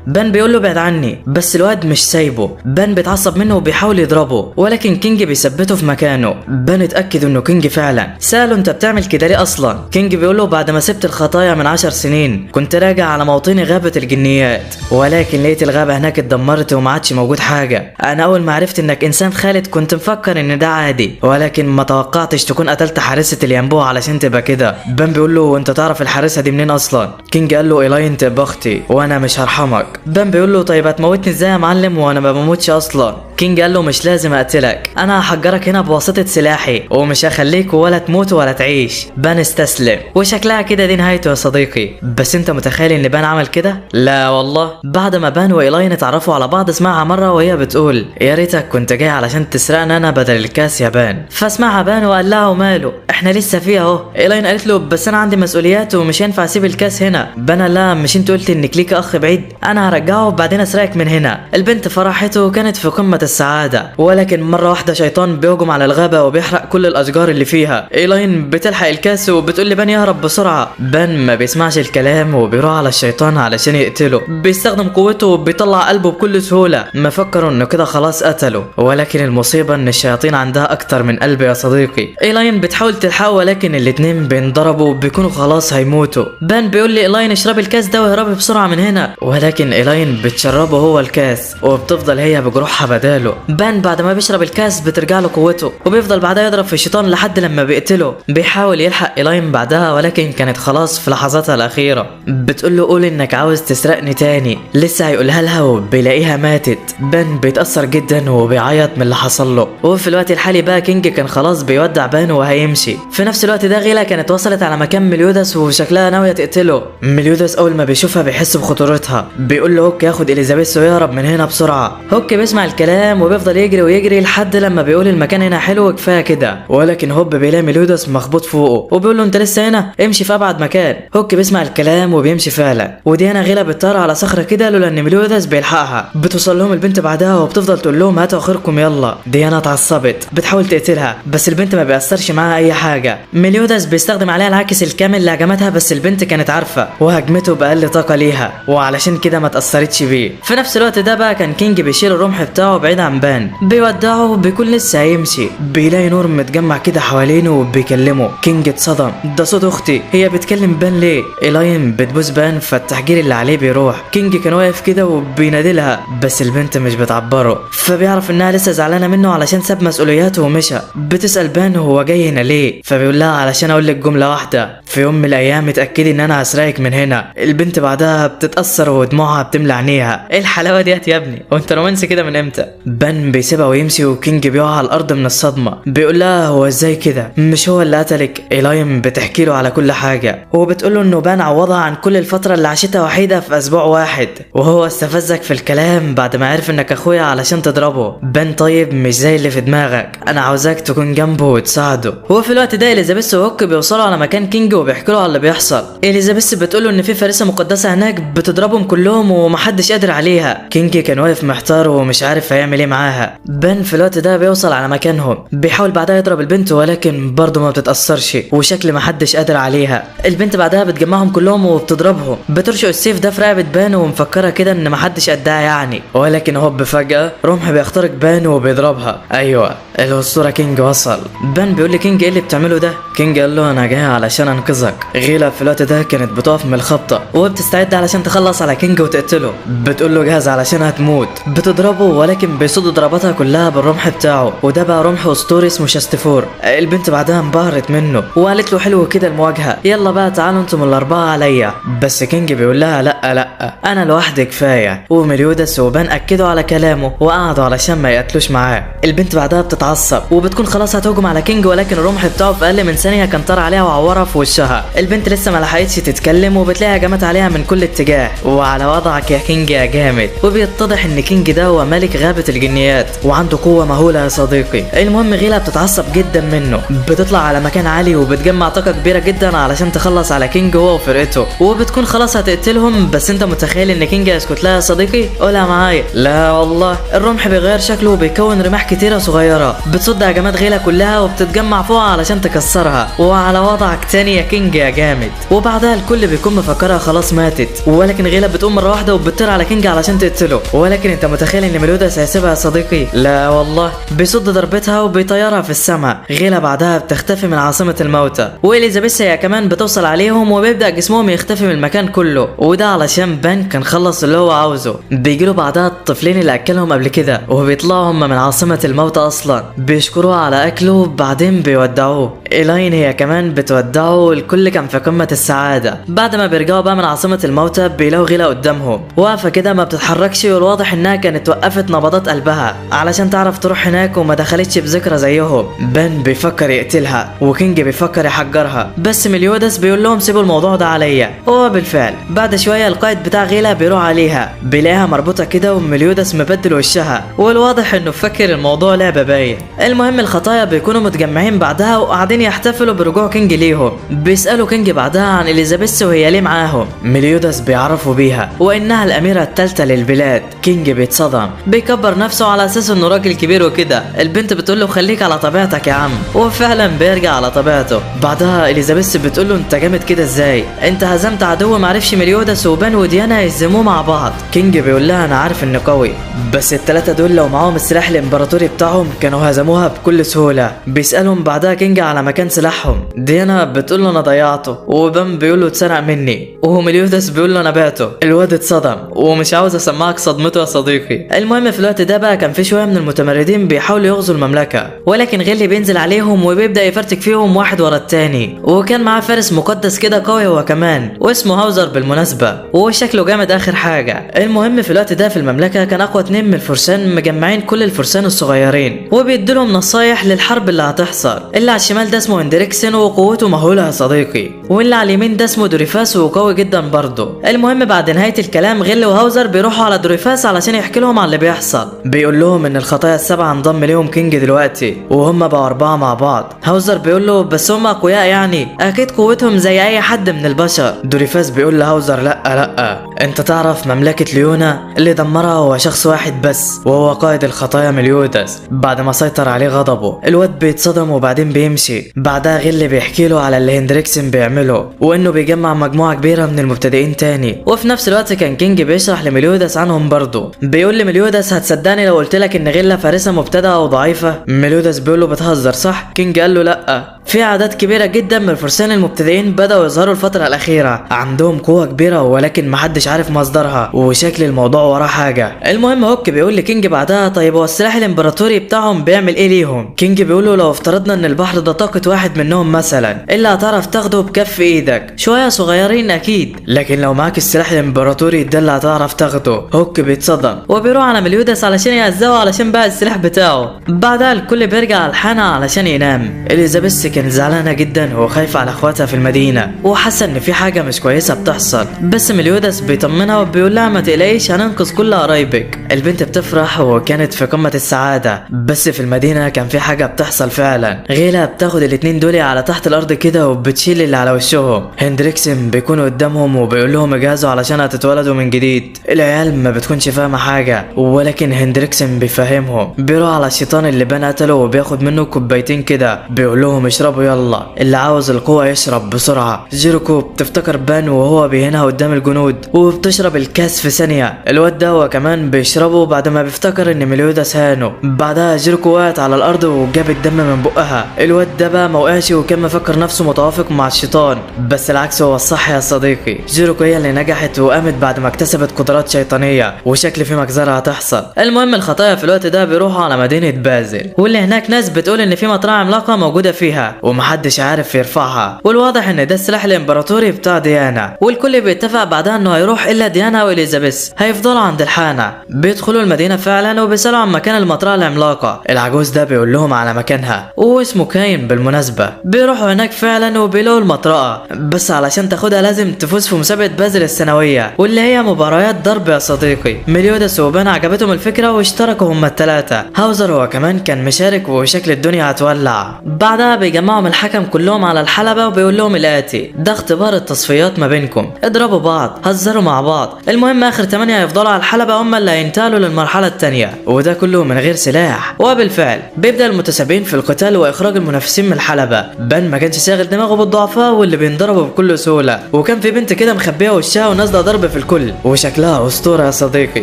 [SPEAKER 1] بن بيقول له بعد عني بس الواد مش سايبه. بن بيتعصب منه وبيحاول يضربه ولكن كينج بيثبته في مكانه. بن اتاكد انه كينج فعلا. ساله انت بتعمل كده ليه اصلا؟ كينج بيقول له بعد ما سبت الخطايا من 10 سنين كنت راجع على موطني غابه الجنيات ولكن لقيت الغابه هناك اتدمرت وما عادش موجود حاجه. انا اول ما عرفت انك انسان خالد كنت مفكر ان ده عادي ولكن ما توقعتش تكون قتلت حارسه اليانبوع علشان تبقى كده. بن بيقول له انت تعرف الحارسه دي منين اصلا؟ كينج قال له إيلاين تبقى اختي وانا مش هرحمك. بن بيقول له طيب هتموتني ازاي يا معلم وانا ما بموتش اصلا؟ كينج قال له مش لازم اقتلك، انا هحجرك هنا بواسطه سلاحي ومش هخليك ولا تموت ولا تعيش. بن استسلم وشكلها كده دي نهايته يا صديقي. بس انت متخيل ان بن عمل كده؟ لا والله. بعد ما بن وإيلاين اتعرفوا على بعض اسمعها مره وهي بتقول يا ريتك كنت جاي علشان تسرقني انا بدل الكاس يا بن. فاسمعها بن وقال لها وماله احنا لسه فيها اهو. إيلاين قالت له بس انا عندي مسؤوليات ومش هينفع اسيب الكاس هنا. بن قال لها مش انت قلت انك ليك اخ بعيد؟ انا هرجعه وبعدين اسرقك من هنا. البنت فرحته وكانت في قمه السعاده ولكن مره واحده شيطان بيهجم على الغابه وبيحرق كل الاشجار اللي فيها. إيلاين بتلحق الكاس وبتقول لبن يهرب بسرعه. بن ما بيسمعش الكلام وبيروح على الشيطان علشان يقتله. بيستخدم قوته وبيطلع قلبه بكل سهوله. ما فكروا انه كده خلاص قتله ولكن المصيبه ان الشياطين عندها اكتر من قلب يا صديقي. إيلاين بتحاول تلحقه ولكن الاتنين بينضربوا وبيكونوا خلاص هيموتوا. بن بيقول لإيلاين اشربي الكاس ده واهربي بسرعه من هنا ولكن إيلاين بتشربه هو الكاس وبتفضل هي بجروحها بدال. باله. بان بعد ما بيشرب الكاس بترجع له قوته وبيفضل بعدها يضرب في الشيطان لحد لما بيقتله. بيحاول يلحق إيلاين بعدها ولكن كانت خلاص في لحظاتها الأخيرة. بتقول له قول إنك عاوز تسرقني تاني. لسه هيقولها لها وبيلاقيها ماتت. بان بيتأثر جدا وبيعيط من اللي حصل له. وفي الوقت الحالي بقى كينج كان خلاص بيودع بان وهيمشي. في نفس الوقت ده غيلا كانت وصلت على مكان مليودس وشكلها ناوية تقتله. مليودس أول ما بيشوفها بيحس بخطورتها. بيقول له هوك ياخد إليزابيث ويهرب من هنا بسرعة. هوك بيسمع الكلام وبيفضل يجري ويجري لحد لما بيقول المكان هنا حلو وكفايه كده. ولكن هوب بيلاقي ميليودس مخبوط فوقه وبيقول له انت لسه هنا، امشي في ابعد مكان. هوك بيسمع الكلام وبيمشي فعلا. وديانا غيلا بتطار على صخره كده لولا ان ميليودس بيلحقها. بتوصل لهم البنت بعدها وبتفضل تقول لهم هاتوا اخركم يلا. ديانا اتعصبت بتحاول تقتلها بس البنت ما بيأثرش معاها اي حاجه. ميليودس بيستخدم عليها العاكس الكامل لهجماتها بس البنت كانت عارفه وهجمته باقل طاقه ليها وعلشان كده ما اتأثرتش بيه. في نفس الوقت ده بقى كان كينج بيشيل الرمح بتاعه بعيد عن بان. بيودعه وبيكون لسه هيمشي بيلاقي نور متجمع كده حوالينه وبيكلمه. كينج اتصدم، ده صوت اختي، هي بتكلم بان ليه؟ إيلاين بتبوس بان فالتحجير اللي عليه بيروح. كينج كان واقف كده وبينادلها بس البنت مش بتعبره فبيعرف انها لسه زعلانه منه علشان ساب مسؤولياته ومشى. بتسأل بان هو جاي هنا ليه؟ فبيقول لها علشان اقول لك جمله واحده، في يوم من الايام اتاكدي ان انا هسرقك من هنا. البنت بعدها بتتأثر ودموعها بتملى عينيها. ايه الحلاوه ديت يا ابني؟ وانت رومانسي كده من امتى؟ بان بيسيبها ويمشي وكينج بيقع على الارض من الصدمه. بيقول لها هو ازاي كده؟ مش هو اللي قتلك؟ إيلاين بتحكي له على كل حاجه وبتقول له انه بان عوضها عن كل الفتره اللي عاشتها وحيده في اسبوع واحد وهو استفزك في الكلام بعد ما عرف انك اخويا علشان تضربه. بان طيب مش زي اللي في دماغك، انا عاوزاك تكون جنبه وتساعده. هو في الوقت ده إليزابيث وهوك بيوصلوا على مكان كينج وبيحكوا له على اللي بيحصل. إليزابيث بتقول له ان في فريسه مقدسه هناك بتضربهم كلهم ومحدش قادر عليها. كينج كان واقف محتار ومش عارف هيعمل ايه معاها. بان في الوقت ده بيوصل على مكانهم بيحاول بعدها يضرب البنت ولكن برضه ما بتتأثرش وشكل محدش قادر عليها. البنت بعدها بتجمعهم كلهم وبتضربهم. بترشق السيف ده في رقبه بان ومفكره كده ان محدش قدها يعني. ولكن هوب فجأة رمح بيخترق بان وبيضربها. ايوه الاسطوره كينج وصل. بان بيقول لكينج ايه اللي بتعمله ده؟ كينج قال له انا جاي علشان انقذك. غيلا في الوقت ده كانت بتقف من الخبطه وبتستعد علشان تخلص على كينج وتقتله. بتقول له جاهز علشان هتموت. بتضربه ولكن بيصد ضرباتها كلها بالرمح بتاعه وده بقى رمح اسطوري اسمه شاستفور. البنت بعدها انبهرت منه وقالت له حلو كده المواجهه، يلا بقى تعالوا انتم الاربعه عليا. بس كينج بيقول لها لا انا لوحدي كفايه. ومليودس وبان اكدوا على كلامه وقعدوا علشان ما يقتلوش معاه. البنت بعدها بتتعصب وبتكون خلاص هتهجم على كينج ولكن الرمح بتاعه في اقل من ثانيه كان طار عليها وعورها في وشها. البنت لسه ما لحقتش تتكلم وبتلاقي هجمات عليها من كل اتجاه. وعلى وضعك يا كينج يا جامد. وبيتضح ان كينج ده هو ملك غابه الجنيات وعنده قوه مهوله يا صديقي. المهم غيلا بتتعصب جدا منه بتطلع على مكان عالي وبتجمع طاقه كبيره جدا علشان تخلص على كينج هو وفرقته وبتكون خلاص هتقتلهم. بس انت متخيل ان كينج يسكت لها يا صديقي؟ قولها معايا. لا والله الرمح بيغير شكله وبيكون رماح كتيره صغيره بتصد هجمات غيلا كلها وبتتجمع فوقها علشان تكسرها. وعلى وضعك تاني يا كينج يا جامد. وبعدها الكل بيكون مفكرها خلاص ماتت ولكن غيلا بتقوم مره واحده وبتطير على كينج علشان تقتله. ولكن انت متخيل ان ميليودس هيسيبها يا صديقي؟ لا والله بيصد ضربتها وبيطيرها في السماء. غيلا بعدها بتختفي من عاصمه الموتى واليزابيث هي كمان بتوصل عليهم وبيبدا جسمهم يختفي من المكان كله وده علشان بان كان خلص اللي هو عاوزه. بيجيله بعدها الطفلين اللي اكلهم قبل كده وبيطلعوا هم من عاصمه الموتى اصلا بيشكروها على اكله بعدين بيودعوه. إيلاين هي كمان بتودعه. الكل كان في قمه السعاده. بعد ما بيرجعوا بقى من عاصمه الموتى بيلاقوا غيلا قدامهم واقفه كده ما بتتحركش والواضح انها كانت وقفت نبضات قلبها علشان تعرف تروح هناك وما دخلتش بذكرى زيهم. بان بيفكر يقتلها وكينج بيفكر يحجرها بس مليودس بيقول لهم سيبوا الموضوع ده عليا. وبالفعل بعد شويه القائد بتاع غيلا بيروح عليها بيلاقيها مربوطه كده ومليودس مبدل وشها والواضح انه فاكر الموضوع لعبه باين. المهم الخطايا بيكونوا متجمعين بعدها وقاعدين يحتفلوا برجوع كينج ليهم. بيسالوا كينج بعدها عن اليزابيث وهي ليه معاهم. مليودس بيعرفوا بيها وانها الاميره الثالثه للبلاد. كينج بيتصدم بيكبر نفسه على اساس انه راجل كبير وكده. البنت بتقول له خليك على طبيعتك يا عم وفعلا بيرجع على طبيعته. بعدها اليزابيث بتقول له انت جامد كده ازاي؟ انت هزمت عدو معرفش مليودس وبان وديانا يهزموه مع بعض. كينج بيقول لها انا عارف انه قوي بس الثلاثه دول لو معاهم السلاح الامبراطوري بتاعهم كانوا هزموها بكل سهوله. بيسالهم بعدها كينج على مكان سلاحهم. ديانا بتقول له انا ضيعته وبان بيقول له اتسرق مني ومليودس بيقول له انا بعته. الواد اتصدم ومش عاوز اسمعك صدمته يا صديقي. المهم في الوقت ده بقى كان في شويه من المتمردين بيحاولوا يغزوا المملكه، ولكن غيلي بينزل عليهم وبيبدا يفرتك فيهم واحد ورا التاني، وكان معاه فارس مقدس كده قوي هو كمان واسمه هاوزر بالمناسبه، وهو شكله جامد اخر حاجه. المهم في الوقت ده في المملكه كان اقوى 2 من الفرسان مجمعين كل الفرسان الصغيرين وبيديلهم نصايح للحرب اللي هتحصل. اللي على الشمال ده اسمه هندريكسن وقوته مهوله يا صديقي، واللي على اليمين ده اسمه دوريفاس وقوي جدا برضه. المهم بعد نهايه الكلام غيل وهاوزر بيروحوا على دوريفاس علشان يحكي لهم على اللي بيحصل. بيقول لهم ان الخطايا ال7 انضم ليهم كينج دلوقتي وهم بقوا 4 مع بعض. هاوزر بيقول له بس هم اقوياء يعني، اكيد قوتهم زي اي حد من البشر. دوريفاس بيقول لهاوزر لا انت تعرف مملكه ليونا اللي دمرها هو شخص واحد بس، وهو قائد الخطايا مليودس. بعد ما سيطر عليه غضبه الواد بيتصدم وبعدين بيمشي. بعدها غيل بيحكي له على اللي هندريكسن بيعمله وانه بيجمع مجموعه كبيره من المبتدئين تاني. وفي نفس الوقت كان كينج بيشرح لمليودس عنهم برضه. بيقول لمليودس هتصدقني لو قلت لك ان غيلا فارسه مبتدئه وضعيفه؟ مليودس بيقول له بتهزر صح؟ كينج قال له لا، في اعداد كبيره جدا من الفرسان المبتدئين بداوا يظهروا الفتره الاخيره، عندهم قوه كبيره ولكن محدش عارف مصدرها وشكل الموضوع وراه حاجه. المهم هوك بيقول لكينج بعدها طيب هو السلاح الامبراطوري بتاعهم بيعمل ايه ليهم؟ كينج بيقول له لو افترضنا ان البحر ده طاقه واحد منهم مثلا، اللي هتعرف تاخده بكف ايدك، شويه صغيرين اكيد، لكن لو معاك السلاح الامبراطوري ده اللي هتعرف تاخده. هوك بيتصدم وبيروح على مليودس علشان يهزقه علشان بقى السلاح بتاعه. بعدها الكل بيرجع على الحانه علشان ينام. اليزابيث كانت زعلانه جدا وخايفه على اخواتها في المدينه وحاسه ان في حاجه مش كويسه بتحصل، بس مليودس بيطمنها وبيقول لها ما تقلقيش هننقذ كل قرايبك. البنت بتفرح وكانت في قمه السعاده، بس في المدينه كان في حاجه بتحصل فعلا. غيلا بتاخد الاتنين دول على تحت الارض كده وبتشيل اللي على وشهم. هندريكسن بيكون قدامهم وبيقول لهم اجهزوا علشان هتتولدوا من جديد. العيال ما بتكونش فاهمه حاجه ولكن هندريكسن بيفهمهم. بيروح على الشيطان اللي بان قتله وبياخد منه كوبايتين كده، بيقول لهم اشربوا يلا، اللي عاوز القوه يشرب بسرعه. جيروكو بتفتكر بان وهو بيهنها قدام الجنود وبتشرب الكاس في ثانيه. الواد ده هو كمان بيشربه بعد ما بيفتكر ان مليودس هانه. بعدها جيروكو وقعت على الارض وجابت دم من بقها. الواد ده بقى ما وقعش وكان مفكر نفسه متوافق مع الشيطان، بس العكس هو الصح يا صديقي. جيروكو هي اللي نجحت وقامت بعد ما اكتسبت قدرات شيطانيه وشكل في مجزره هتحصل. المهم الخطايا في الوقت ده بيروحوا على مدينه بازل، واللي هناك ناس بتقول ان في مطرقه عملاقه موجوده فيها ومحدش عارف يرفعها، والواضح ان ده السلاح الامبراطوري بتاع ديانا. والكل بيتفق بعدها انه هيروح الا ديانا واليزابيث هيفضلوا عند الحانه. بيدخلوا المدينه فعلا وبيسالوا عن مكان المطرقه العملاقه. العجوز ده بيقول لهم على مكانها وهو اسمه كاين بالمناسبه. بيروحوا هناك فعلا وبيلاقوا المطرقه، بس علشان تاخدها لازم تفوز في مسابقه بازل السنويه واللي هي مباريات ضرب يا صديقي. مليودس وبان عجبتهم الفكره واشتركوا هما الثلاثه. هاوزر هو كمان كان مشارك وشكل الدنيا هتولع. بعدها بيجمعهم الحكم كلهم على الحلبه وبيقول لهم الاتي ده اختبار التصفيات ما بينكم، اضربوا بعض هزروا مع بعض. المهم اخر 8 هيفضلوا على الحلبه هم اللي هينتقلوا للمرحله الثانيه، وده كله من غير سلاح. وبالفعل بيبدا المتسابقين في القتال واخراج المنافسين من الحلبه. بان ما كانش شاغل دماغه بالضعفاء واللي بينضربوا بكل سهوله، وكان في بنت كده مخبيه وشها ونازله ضرب في الكل وشكلها اسطوره يا صديقي.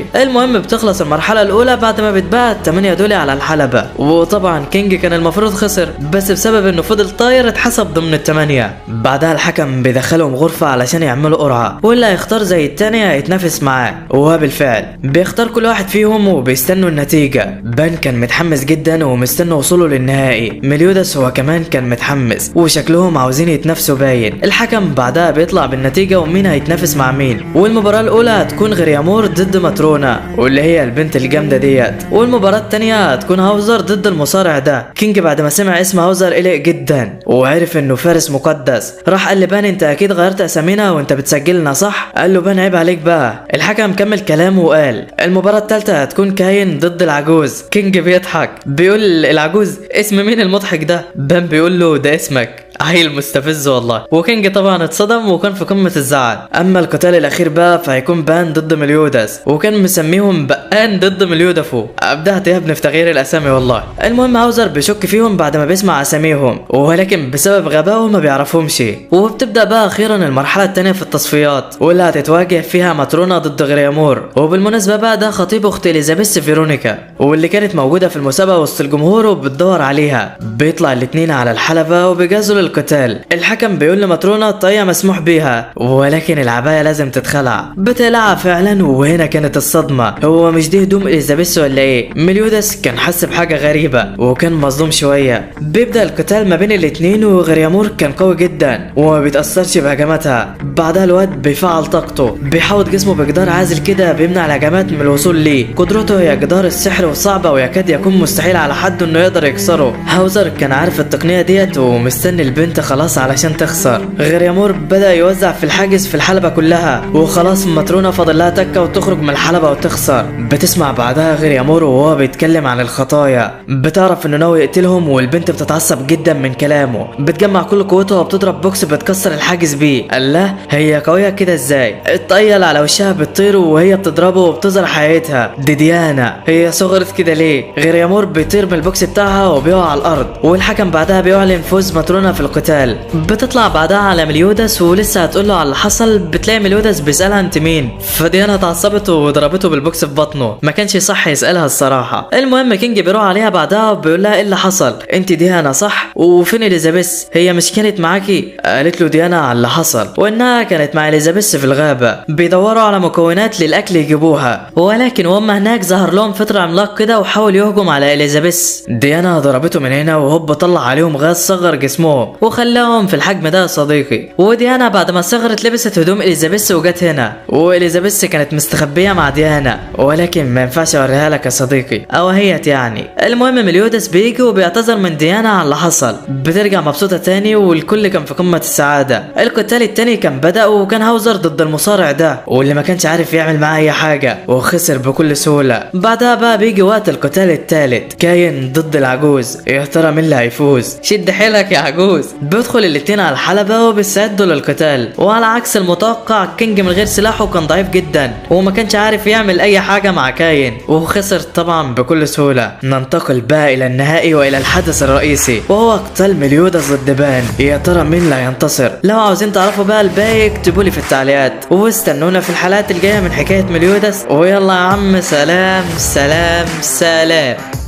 [SPEAKER 1] المهم بتخلص المرحله الاولى بعد ما بتبقى 8 دول على الحلبه، وطبعا كينج كان المفروض خسر بس بسبب انه فضل طاير اتحسب ضمن الثمانيه. بعدها الحكم بيدخلهم غرفه علشان يعملوا قرعه واللي هيختار زي الثاني هيتنافس معاه، وبالفعل بيختار كل واحد فيهم وبيستنوا النتيجه. بان كان متحمس جدا ومستني وصوله للنهائي. مليودس هو كمان كان متحمس وشكلهم عاوزين يتنافسوا باين. الحكم بعدها بيطلع بالنتيجه ومين هيتنافس مع مين، والمباراه الاولى هتكون غريامور ضد ماترونا واللي هي البنت الجامده ديت، والمباراه الثانيه هتكون هاوزر ضد المصارع ده. كينج بعد ما سمع اسم هاوزر قلق جدا وعرف انه فارس مقدس. راح قال لبان انت اكيد غيرت اسامينا وانت بتسجلنا صح؟ قال له بان عيب عليك بقى. الحكم كمل كلامه وقال المباراه الثالثه هتكون كاين ضد العجوز. كينج بيضحك بيقول العجوز اسم مين المضحك ده؟ بان بيقول له ده اسمك. عيل مستفز والله. وكينج طبعا اتصدم وكان في قمه الزعل. اما القتال الاخير بقى فهيكون بان ضد مليودس، وكان مسميهم بقان ضد مليودفو. ابدعت يا ابني في تغيير الاسامي والله. المهم هاوزر بيشك فيهم بعد ما بيسمع اساميهم ولكن بسبب غبائه ما بيعرفهمش. وبتبدا بقى اخيرا المرحله الثانيه في التصفيات واللي هتتواجه فيها ماترونا ضد غريامور. وبالمناسبه بقى ده خطيب اخت اليزابيث فيرونيكا واللي كانت موجوده في المسابقه وسط الجمهور وبتدور عليها. بيطلع الاثنين على الحلبه وبيجهزوا القتال. الحكم بيقول لماترونا الطاقية مسموح بيها ولكن العباية لازم تتخلع. بتقلعها فعلا وهنا كانت الصدمة، هو مش دي هدوم اليزابيث ولا ايه؟ ميليودس كان حس بحاجة غريبة وكان مصدوم شوية. بيبدأ القتال ما بين الاتنين وغريامور كان قوي جدا وما بيتأثرش بهجماتها. بعدها الواد بيفعل طاقته، بيحوط جسمه بجدار عازل كده بيمنع الهجمات من الوصول ليه. قدرته هي جدار السحر وصعبة ويكاد يكون مستحيل على حد انه يقدر يكسره. هاوزر كان عارف التقنية ديت ومستني البنت خلاص علشان تخسر. غريامور بدأ يوزع في الحاجز في الحلبة كلها وخلاص ماترونا فاضل لها تكة وتخرج من الحلبة وتخسر. بتسمع بعدها غريامور وهو بيتكلم عن الخطايا، بتعرف انه ناوي يقتلهم والبنت بتتعصب جدا من كلامه. بتجمع كل قوتها وبتضرب بوكس بتكسر الحاجز بيه. الله، هي قوية كده ازاي؟ الطاقية اللي على وشها بتطير وهي بتضربه وبتظهر حقيقتها. دي ديانا، هي صغرت كده ليه؟ غريامور بيطير من البوكس بتاعها وبيقع على الارض والحكم بعدها بيعلن فوز ماترونا في القتال. بتطلع بعدها على ميليودس ولسه هتقول له على اللي حصل، بتلاقي ميليودس بيسالها انت مين؟ فديانا اتعصبت وضربته بالبوكس في بطنه. ما كانش صح يسالها الصراحه. المهم كينج بيروح عليها بعدها وبيقول لها ايه اللي حصل؟ انت ديانا صح؟ وفين اليزابيث؟ هي مش كانت معاكي؟ قالت له ديانا على اللي حصل وانها كانت مع اليزابيث في الغابه بيدوروا على مكونات للاكل يجيبوها، ولكن وهم هناك ظهر لهم فطر عملاق كده وحاول يهجم على اليزابيث. ديانا ضربته من هنا وهوب طلع عليهم غاز صغر جسمهم وخلاهم في الحجم ده يا صديقي. وديانا بعد ما صغرت لبست هدوم اليزابيث وجت هنا، واليزابيث كانت مستخبيه مع ديانا ولكن ما ينفعش اوريها لك يا صديقي او هيت يعني. المهم ميليودس بيجي وبيعتذر من ديانا على اللي حصل. بترجع مبسوطه تاني والكل كان في قمه السعاده. القتال التاني كان بدأ وكان هاوزر ضد المصارع ده واللي ما كانش عارف يعمل معاه اي حاجه وخسر بكل سهوله. بعدها بقى بيجي وقت القتال التالت، كاين ضد العجوز. يا ترى مين اللي هيفوز؟ شد حيلك يا عجوز. بيدخل الاتنين على الحلبه وبيستعدوا للقتال، وعلى عكس المتوقع كينج من غير سلاحه كان ضعيف جدا وما كانش عارف يعمل اي حاجه مع كاين وخسر طبعا بكل سهوله. ننتقل بقى الى النهائي والى الحدث الرئيسي وهو قتال ميليودس ضد بان. يا ترى مين اللي هينتصر؟ لو عاوزين تعرفوا بقى الباقي اكتبوا لي في التعليقات واستنونا في الحلقات الجايه من حكايه ميليودس. ويلا يا عم، سلام سلام سلام.